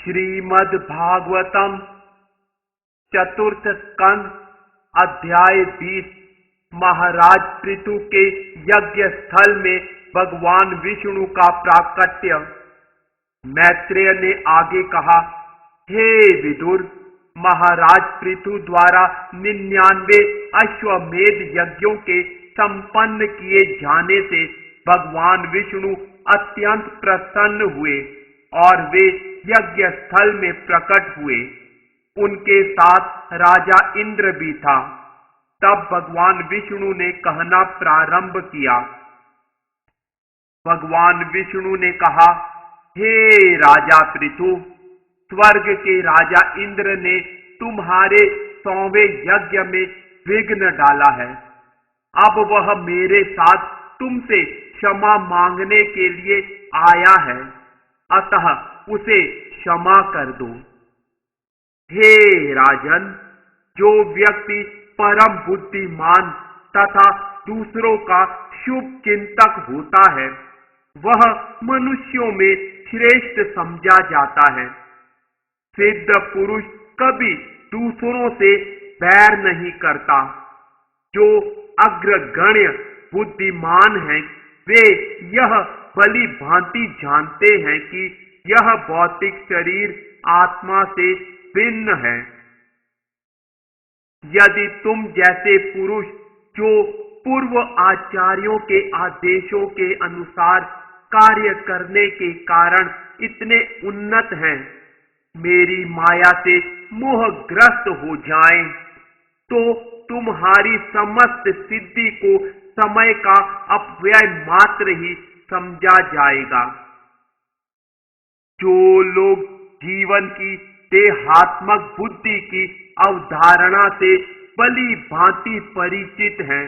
श्रीमद् भागवतम चतुर्थ स्कंद अध्याय 20। महाराज पृथु के यज्ञ स्थल में भगवान विष्णु का प्राकट्य। मैत्रेय ने आगे कहा, हे विदुर, महाराज पृथु द्वारा 99 अश्वमेध यज्ञों के संपन्न किए जाने से भगवान विष्णु अत्यंत प्रसन्न हुए और वे यज्ञ स्थल में प्रकट हुए। उनके साथ राजा इंद्र भी था। तब भगवान विष्णु ने कहना प्रारंभ किया। भगवान विष्णु ने कहा, हे राजा पृथु, स्वर्ग के राजा इंद्र ने तुम्हारे 100वें यज्ञ में विघ्न डाला है। अब वह मेरे साथ तुमसे क्षमा मांगने के लिए आया है, अतः उसे क्षमा कर दो। हे राजन, जो व्यक्ति परम बुद्धिमान तथा दूसरों का शुभ चिंतक होता है, वह मनुष्यों में श्रेष्ठ समझा जाता है। सिद्ध पुरुष कभी दूसरों से बैर नहीं करता। जो अग्रगण्य बुद्धिमान हैं, वे यह भली भांति जानते हैं कि यह भौतिक शरीर आत्मा से भिन्न है। यदि तुम जैसे पुरुष जो पूर्व आचार्यों के आदेशों के अनुसार कार्य करने के कारण इतने उन्नत हैं, मेरी माया से मोहग्रस्त हो जाएं, तो तुम्हारी समस्त सिद्धि को समय का अपव्यय मात्र ही समझा जाएगा। जो लोग जीवन की देहात्मक बुद्धि की अवधारणा से भली भांति परिचित हैं,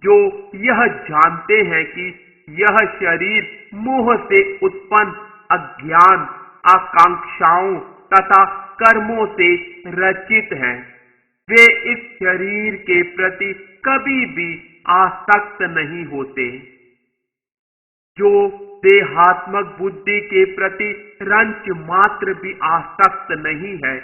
जो यह जानते हैं कि यह शरीर मोह से उत्पन्न अज्ञान, आकांक्षाओं तथा कर्मों से रचित है, वे इस शरीर के प्रति कभी भी आसक्त नहीं होते। जो देहात्मक बुद्धि के प्रति रंच मात्र भी आसक्त नहीं है,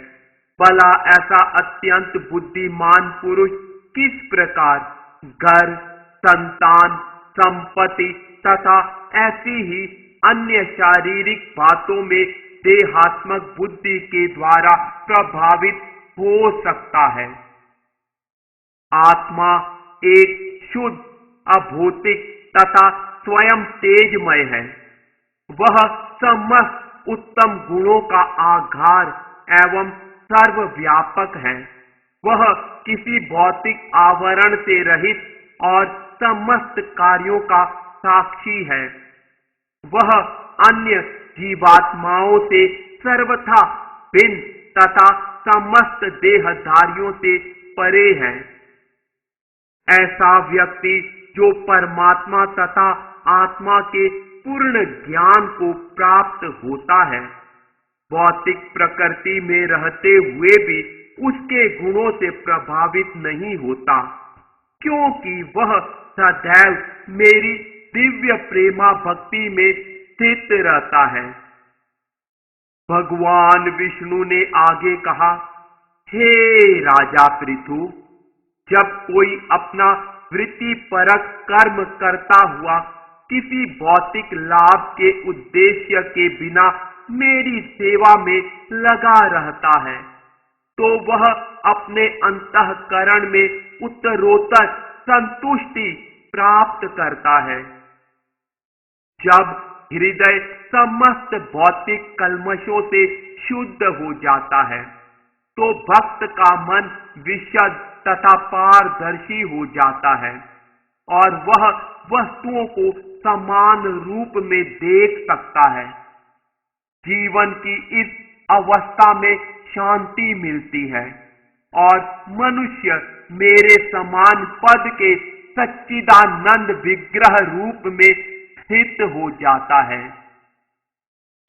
भला ऐसा अत्यंत बुद्धिमान पुरुष किस प्रकार घर, संतान, संपत्ति तथा ऐसी ही अन्य शारीरिक बातों में देहात्मक बुद्धि के द्वारा प्रभावित हो सकता है। आत्मा एक शुद्ध, अभौतिक तथा स्वयं तेजमय है। वह समस्त उत्तम गुणों का आधार एवं सर्वव्यापक है। वह किसी भौतिक आवरण से रहित और समस्त कार्यों का साक्षी है। वह अन्य जीवात्माओं से सर्वथा भिन्न तथा समस्त देहधारियों से परे है। ऐसा व्यक्ति जो परमात्मा तथा आत्मा के पूर्ण ज्ञान को प्राप्त होता है, भौतिक प्रकृति में रहते हुए भी उसके गुणों से प्रभावित नहीं होता, क्योंकि वह सदैव मेरी दिव्य प्रेमा भक्ति में स्थित रहता है। भगवान विष्णु ने आगे कहा, हे राजा पृथु, जब कोई अपना वृत्तिपरक कर्म करता हुआ किसी भौतिक लाभ के उद्देश्य के बिना मेरी सेवा में लगा रहता है, तो वह अपने अंतःकरण में उत्तरोत्तर संतुष्टि प्राप्त करता है। जब हृदय समस्त भौतिक कल्मशों से शुद्ध हो जाता है, तो भक्त का मन विशुद्ध तथा पारदर्शी हो जाता है और वह वस्तुओं को समान रूप में देख सकता है। जीवन की इस अवस्था में शांति मिलती है और मनुष्य मेरे समान पद के सच्चिदानंद विग्रह रूप में स्थित हो जाता है।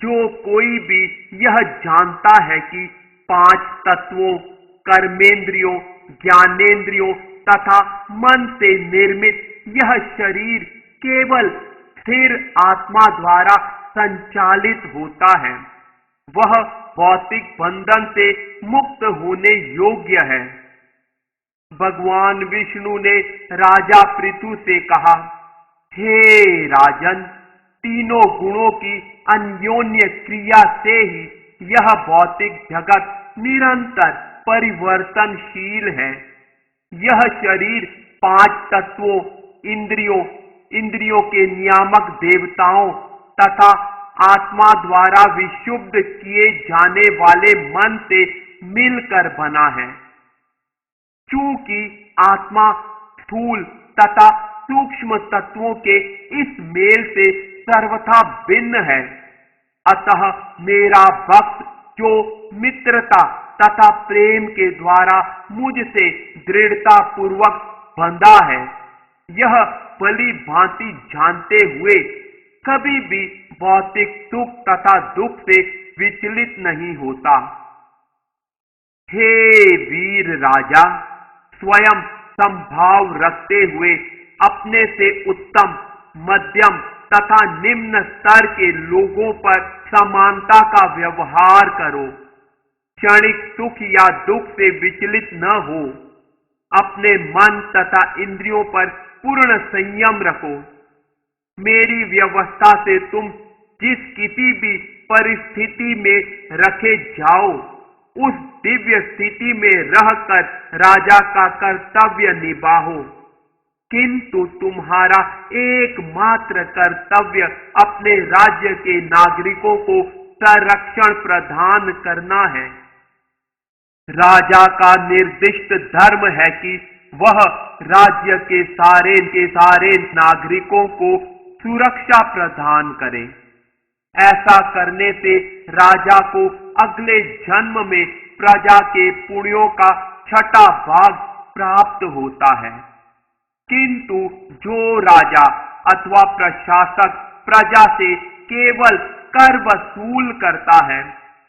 जो कोई भी यह जानता है कि 5 तत्वों, कर्मेंद्रियों, ज्ञानेंद्रियों तथा मन से निर्मित यह शरीर केवल स्थिर आत्मा द्वारा संचालित होता है, वह भौतिक बंधन से मुक्त होने योग्य है। भगवान विष्णु ने राजा पृथु से कहा, हे राजन, तीनों गुणों की अन्योन्य क्रिया से ही यह भौतिक जगत निरंतर परिवर्तनशील है। यह शरीर 5 तत्वों, इंद्रियों के नियामक देवताओं तथा आत्मा द्वारा विशुद्ध किए जाने वाले मन से मिलकर बना है। चूंकि आत्मा स्थूल तथा सूक्ष्म तत्वों के इस मेल से सर्वथा भिन्न है, अतः मेरा भक्त जो मित्रता तथा प्रेम के द्वारा मुझसे दृढ़ता पूर्वक बंधा है, यह भली भांति जानते हुए कभी भी भौतिक सुख तथा दुख से विचलित नहीं होता। हे वीर राजा, स्वयं संभाव रखते हुए अपने से उत्तम, मध्यम तथा निम्न स्तर के लोगों पर समानता का व्यवहार करो। क्षणिक सुख या दुख से विचलित न हो। अपने मन तथा इंद्रियों पर पूर्ण संयम रखो। मेरी व्यवस्था से तुम जिस किसी भी परिस्थिति में रखे जाओ, उस दिव्य स्थिति में रहकर राजा का कर्तव्य निभाओ। किंतु तुम्हारा एकमात्र कर्तव्य अपने राज्य के नागरिकों को संरक्षण प्रदान करना है। राजा का निर्दिष्ट धर्म है कि वह राज्य के सारे नागरिकों को सुरक्षा प्रदान करे। ऐसा करने से राजा को अगले जन्म में प्रजा के पुण्यों का 6वां भाग प्राप्त होता है। किंतु जो राजा अथवा प्रशासक प्रजा से केवल कर वसूल करता है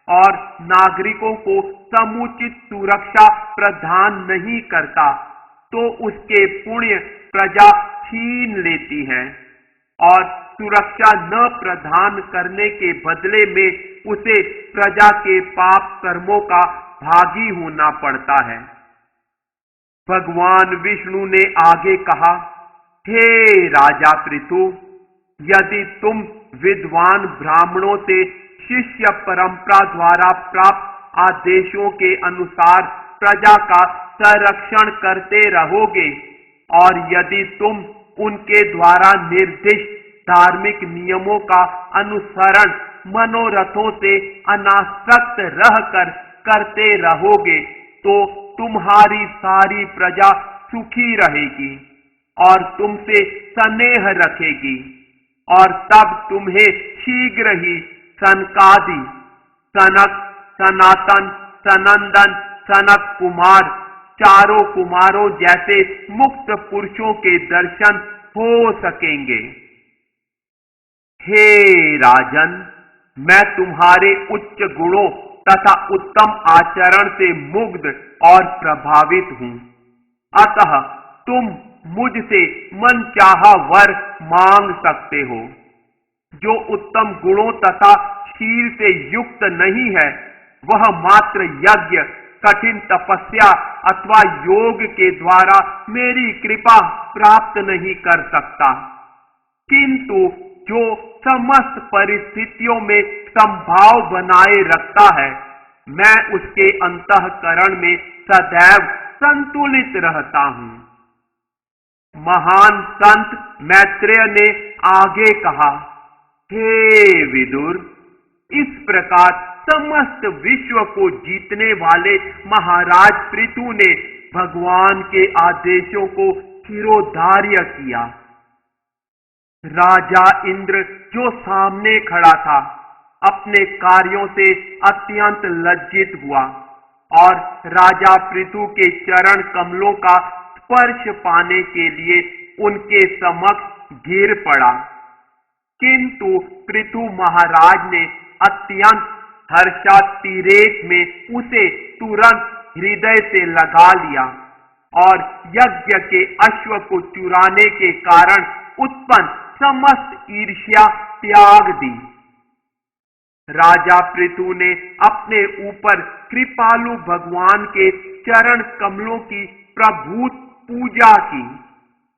और नागरिकों को समुचित सुरक्षा प्रदान नहीं करता, तो उसके पुण्य प्रजा छीन लेती है और सुरक्षा न प्रदान करने के बदले में उसे प्रजा के पाप कर्मों का भागी होना पड़ता है। भगवान विष्णु ने आगे कहा, हे राजा पृथु, यदि तुम विद्वान ब्राह्मणों से शिष्य परंपरा द्वारा प्राप्त आदेशों के अनुसार प्रजा का संरक्षण करते रहोगे और यदि तुम उनके द्वारा निर्दिष्ट धार्मिक नियमों का अनुसरण मनोरथों से अनासक्त रहकर करते रहोगे, तो तुम्हारी सारी प्रजा सुखी रहेगी और तुमसे स्नेह रखेगी और तब तुम्हें शीघ्र ही सनकादि, सनक, सनातन, सनंदन, सनक कुमार, चारों कुमारों जैसे मुक्त पुरुषों के दर्शन हो सकेंगे। हे राजन, मैं तुम्हारे उच्च गुणों तथा उत्तम आचरण से मुग्ध और प्रभावित हूं, अतः तुम मुझसे मनचाहा वर मांग सकते हो। जो उत्तम गुणों तथा शील से युक्त नहीं है, वह मात्र यज्ञ, कठिन तपस्या अथवा योग के द्वारा मेरी कृपा प्राप्त नहीं कर सकता। किंतु जो समस्त परिस्थितियों में संभाव बनाए रखता है, मैं उसके अंतःकरण में सदैव संतुलित रहता हूं। महान संत मैत्रेय ने आगे कहा, हे विदुर, इस प्रकार समस्त विश्व को जीतने वाले महाराज पृथु ने भगवान के आदेशों को शिरोधार्य किया। राजा इंद्र जो सामने खड़ा था, अपने कार्यों से अत्यंत लज्जित हुआ और राजा पृथु के चरण कमलों का स्पर्श पाने के लिए उनके समक्ष गिर पड़ा। किंतु पृथु महाराज ने अत्यंत हर्षातिरेक में उसे तुरंत हृदय से लगा लिया और यज्ञ के अश्व को चुराने के कारण उत्पन्न समस्त ईर्ष्या त्याग दी। राजा पृथु ने अपने ऊपर कृपालु भगवान के चरण कमलों की प्रभूत पूजा की।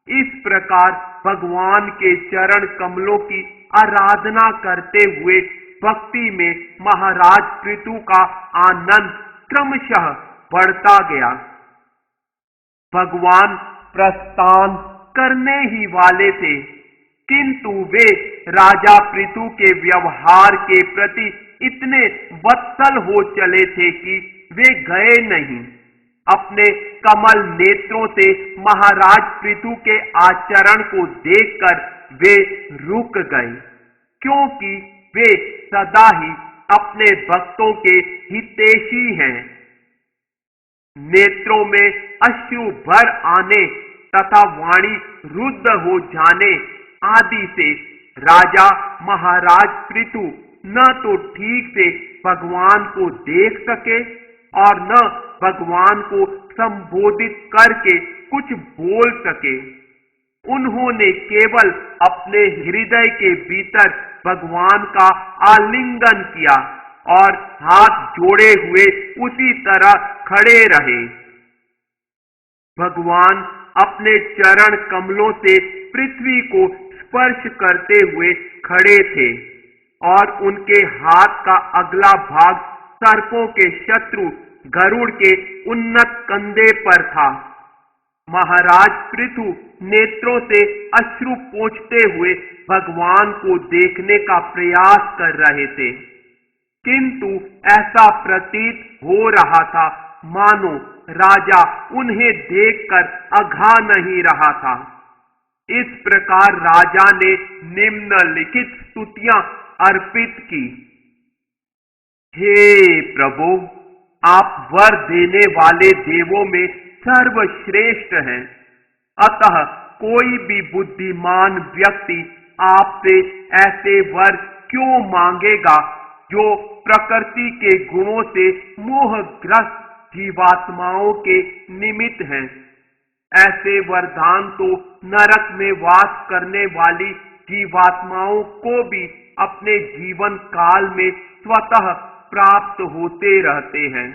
इस प्रकार भगवान के चरण कमलों की आराधना करते हुए भक्ति में महाराज पृथु का आनंद क्रमशः बढ़ता गया। भगवान प्रस्थान करने ही वाले थे, किंतु वे राजा पृथु के व्यवहार के प्रति इतने वत्सल हो चले थे कि वे गए नहीं। अपने कमल नेत्रों से महाराज पृथु के आचरण को देखकर वे रुक गए, क्योंकि वे सदा ही अपने भक्तों के हितैषी हैं। नेत्रों में अश्रु भर आने तथा वाणी रुद्ध हो जाने आदि से राजा महाराज पृथु न तो ठीक से भगवान को देख सके और न भगवान को संबोधित करके कुछ बोल सके। उन्होंने केवल अपने हृदय के भीतर भगवान का आलिंगन किया और हाथ जोड़े हुए उसी तरह खड़े रहे। भगवान अपने चरण कमलों से पृथ्वी को स्पर्श करते हुए खड़े थे और उनके हाथ का अगला भाग सर्पों के शत्रु गरुड़ के उन्नत कंधे पर था। महाराज पृथु नेत्रों से अश्रु पोंछते हुए भगवान को देखने का प्रयास कर रहे थे, किंतु ऐसा प्रतीत हो रहा था मानो राजा उन्हें देखकर अघा नहीं रहा था। इस प्रकार राजा ने निम्नलिखित स्तुतियां अर्पित की। हे प्रभु, आप वर देने वाले देवों में सर्वश्रेष्ठ हैं, अतः कोई भी बुद्धिमान व्यक्ति आपसे ऐसे वर क्यों मांगेगा जो प्रकृति के गुणों से मोहग्रस्त जीवात्माओं के निमित्त हैं। ऐसे वरदान तो नरक में वास करने वाली जीवात्माओं को भी अपने जीवन काल में स्वतः प्राप्त होते रहते हैं।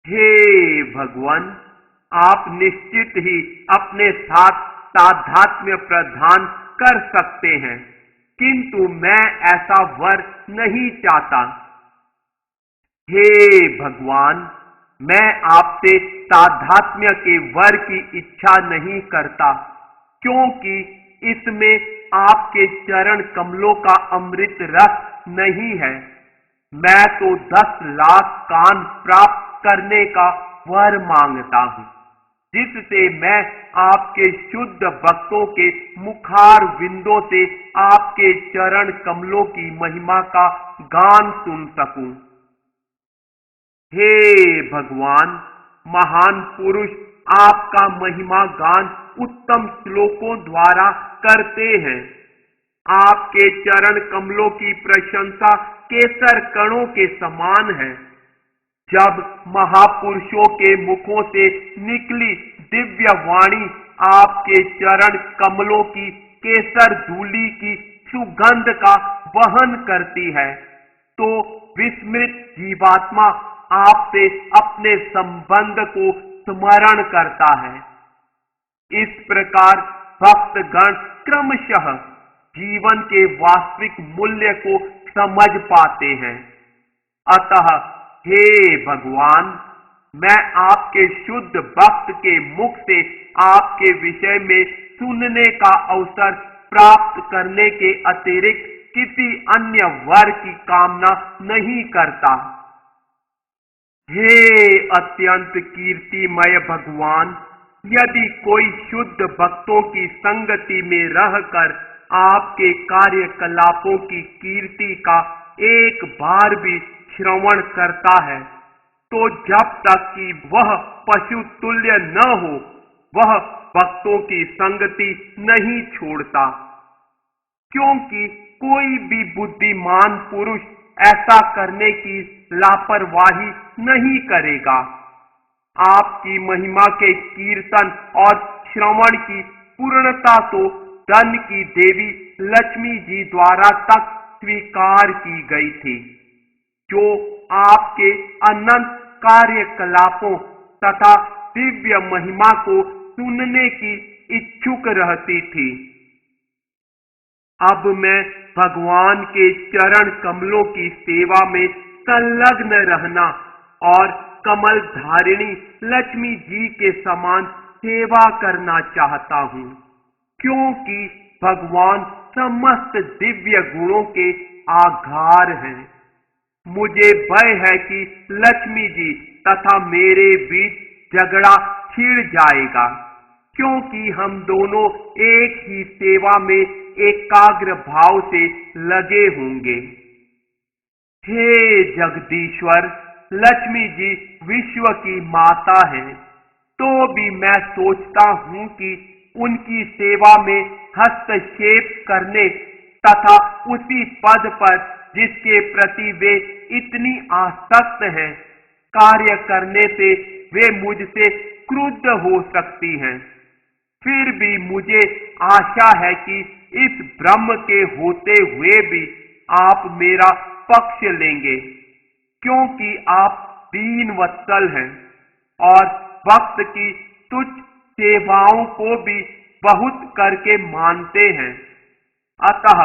हे भगवान, आप निश्चित ही अपने साथ तादात्म्य प्रदान कर सकते हैं, किंतु मैं ऐसा वर नहीं चाहता। हे भगवान, मैं आपसे तादात्म्य के वर की इच्छा नहीं करता, क्योंकि इसमें आपके चरण कमलों का अमृत रस नहीं है। मैं तो 10 लाख कान प्राप्त करने का वर मांगता हूं, जिससे मैं आपके शुद्ध भक्तों के मुखार विंदों से आपके चरण कमलों की महिमा का गान सुन सकूं। हे भगवान, महान पुरुष आपका महिमा गान उत्तम श्लोकों द्वारा करते हैं। आपके चरण कमलों की प्रशंसा केसर कणों के समान है। जब महापुरुषों के मुखों से निकली दिव्य वाणी आपके चरण कमलों की केसर धूलि की सुगंध का वहन करती है, तो विस्मृत जीवात्मा आपसे अपने संबंध को स्मरण करता है। इस प्रकार भक्तगण क्रमशः जीवन के वास्तविक मूल्य को समझ पाते हैं। अतः हे भगवान, मैं आपके शुद्ध भक्त के मुख से आपके विषय में सुनने का अवसर प्राप्त करने के अतिरिक्त किसी अन्य वर की कामना नहीं करता। हे अत्यंत कीर्तिमय भगवान, यदि कोई शुद्ध भक्तों की संगति में रहकर आपके कार्यकलापों की कीर्ति का एक बार भी श्रवण करता है, तो जब तक कि वह पशु तुल्य न हो, वह भक्तों की संगति नहीं छोड़ता। क्योंकि कोई भी बुद्धिमान पुरुष ऐसा करने की लापरवाही नहीं करेगा। आपकी महिमा के कीर्तन और श्रवण की पूर्णता तो धन की देवी लक्ष्मी जी द्वारा तक स्वीकार की गई थी, जो आपके अनंत कार्यकलापों तथा दिव्य महिमा को सुनने की इच्छुक रहती थी। अब मैं भगवान के चरण कमलों की सेवा में संलग्न रहना और कमल धारिणी लक्ष्मी जी के समान सेवा करना चाहता हूँ, क्योंकि भगवान समस्त दिव्य गुणों के आधार हैं। मुझे भय है कि लक्ष्मी जी तथा मेरे बीच झगड़ा छिड़ जाएगा, क्योंकि हम दोनों एक ही सेवा में एकाग्र भाव से लगे होंगे। हे जगदीश्वर, लक्ष्मी जी विश्व की माता है, तो भी मैं सोचता हूँ कि उनकी सेवा में हस्तक्षेप करने तथा उसी पद पर जिसके प्रति वे इतनी आसक्त हैं, कार्य करने से वे मुझसे क्रुद्ध हो सकती हैं। फिर भी मुझे आशा है कि इस ब्रह्म के होते हुए भी आप मेरा पक्ष लेंगे, क्योंकि आप दीन वत्सल हैं और भक्त की तुच्छ सेवाओं को भी बहुत करके मानते हैं। अतः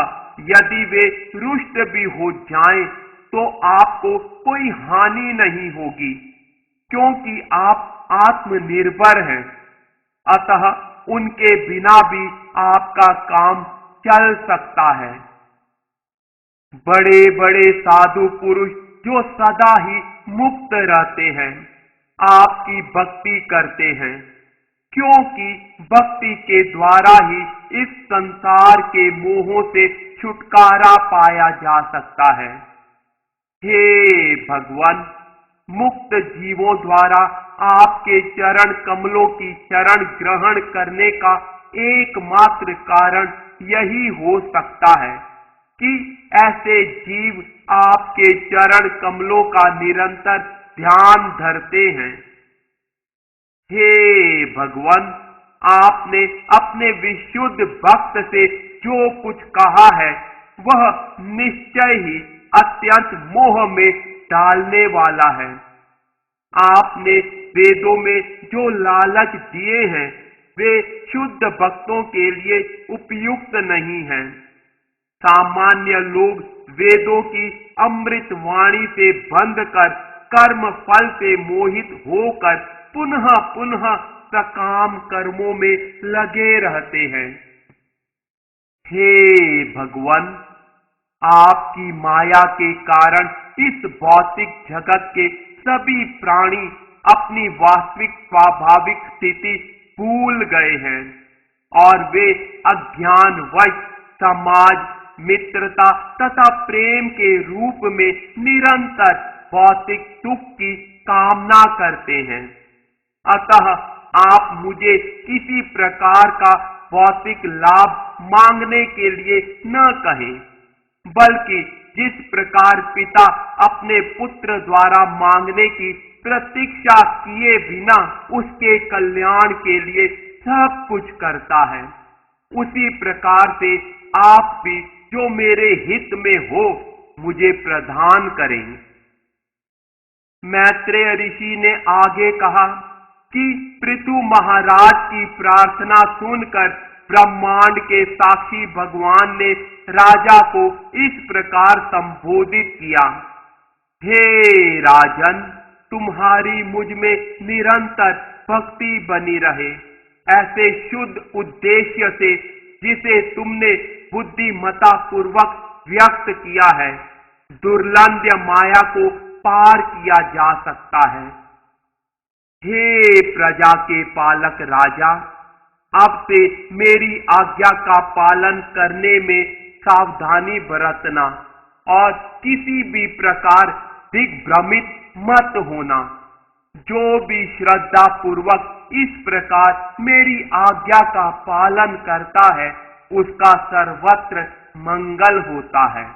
यदि वे रुष्ट भी हो जाएं, तो आपको कोई हानि नहीं होगी, क्योंकि आप आत्मनिर्भर हैं। अतः उनके बिना भी आपका काम चल सकता है। बड़े बड़े साधु पुरुष जो सदा ही मुक्त रहते हैं, आपकी भक्ति करते हैं, क्योंकि भक्ति के द्वारा ही इस संसार के मोहों से छुटकारा पाया जा सकता है। हे भगवान, मुक्त जीवों द्वारा आपके चरण कमलों की शरण ग्रहण करने का एकमात्र कारण यही हो सकता है कि ऐसे जीव आपके चरण कमलों का निरंतर ध्यान धरते हैं। हे भगवान, आपने अपने विशुद्ध भक्त से जो कुछ कहा है, वह निश्चय ही अत्यंत मोह में डालने वाला है। आपने वेदों में जो लालच दिए हैं, वे शुद्ध भक्तों के लिए उपयुक्त नहीं हैं। सामान्य लोग वेदों की अमृत वाणी से बंध कर कर्म फल से मोहित होकर पुनः पुनः सकाम कर्मों में लगे रहते हैं। हे भगवान, आपकी माया के कारण इस भौतिक जगत के सभी प्राणी अपनी वास्तविक स्वाभाविक स्थिति भूल गए हैं और वे अज्ञानवश समाज, मित्रता तथा प्रेम के रूप में निरंतर भौतिक सुख की कामना करते हैं। अतः आप मुझे किसी प्रकार का भौतिक लाभ मांगने के लिए न कहें, बल्कि जिस प्रकार पिता अपने पुत्र द्वारा मांगने की प्रतीक्षा किए बिना उसके कल्याण के लिए सब कुछ करता है, उसी प्रकार से आप भी जो मेरे हित में हो मुझे प्रदान करें। मैत्रेय ऋषि ने आगे कहा कि पृथु महाराज की प्रार्थना सुनकर ब्रह्मांड के साक्षी भगवान ने राजा को इस प्रकार संबोधित किया। हे राजन, तुम्हारी मुझ में निरंतर भक्ति बनी रहे, ऐसे शुद्ध उद्देश्य से जिसे तुमने बुद्धिमता पूर्वक व्यक्त किया है, दुर्लंघ्य माया को पार किया जा सकता है। हे प्रजा के पालक राजा, अब से मेरी आज्ञा का पालन करने में सावधानी बरतना और किसी भी प्रकार दिग्भ्रमित मत होना। जो भी श्रद्धा पूर्वक इस प्रकार मेरी आज्ञा का पालन करता है उसका सर्वत्र मंगल होता है।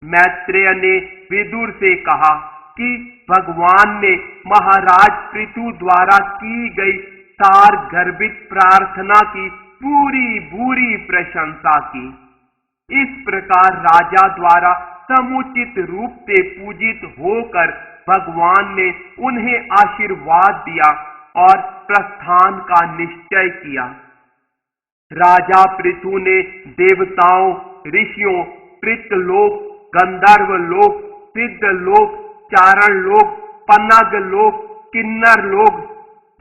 मैत्रेय ने विदुर से कहा कि भगवान ने महाराज पृथु द्वारा की गई सार गर्भित प्रार्थना की पूरी भूरी प्रशंसा की। इस प्रकार राजा द्वारा समुचित रूप से पूजित होकर भगवान ने उन्हें आशीर्वाद दिया और प्रस्थान का निश्चय किया। राजा पृथु ने देवताओं, ऋषियों, पितृलोक, गंधर्व लोक, सिद्ध लोक, चारण लोक, पन्नग लोक, किन्नर लोक,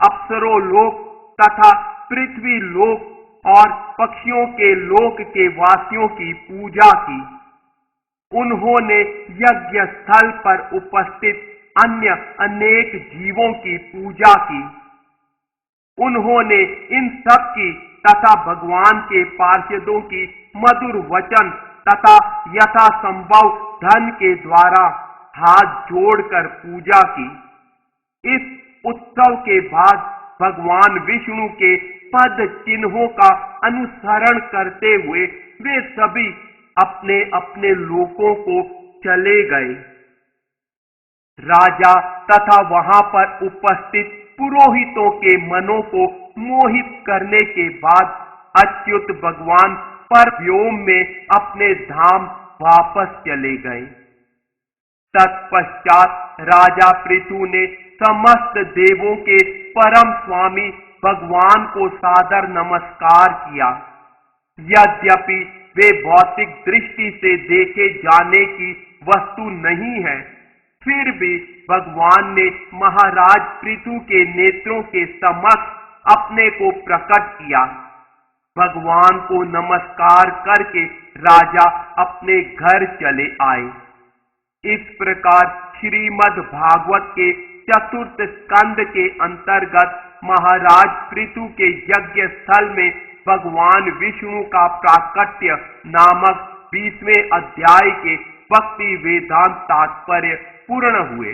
अप्सरो लोक तथा पृथ्वी लोक और पक्षियों के लोक के वासियों की पूजा की। उन्होंने यज्ञ स्थल पर उपस्थित अन्य अनेक जीवों की पूजा की। उन्होंने इन सब की तथा भगवान के पार्षदों की मधुर वचन तथा यथासंभव धन के द्वारा हाथ जोड़कर पूजा की। इस उत्सव के बाद भगवान विष्णु के पद चिन्हों का अनुसरण करते हुए वे सभी अपने अपने लोकों को चले गए। राजा तथा वहां पर उपस्थित पुरोहितों के मनों को मोहित करने के बाद अच्युत भगवान परव्योम में अपने धाम वापस चले गए। तत्पश्चात राजा पृथु ने समस्त देवों के परम स्वामी भगवान को सादर नमस्कार किया। यद्यपि वे भौतिक दृष्टि से देखे जाने की वस्तु नहीं है, फिर भी भगवान ने महाराज पृथु के नेत्रों के समक्ष अपने को प्रकट किया। भगवान को नमस्कार करके राजा अपने घर चले आए। इस प्रकार श्रीमद् भागवत के चतुर्थ स्कंद के अंतर्गत महाराज पृथु के यज्ञ स्थल में भगवान विष्णु का प्राकट्य नामक 20वें अध्याय के भक्ति वेदांत तात्पर्य पूर्ण हुए।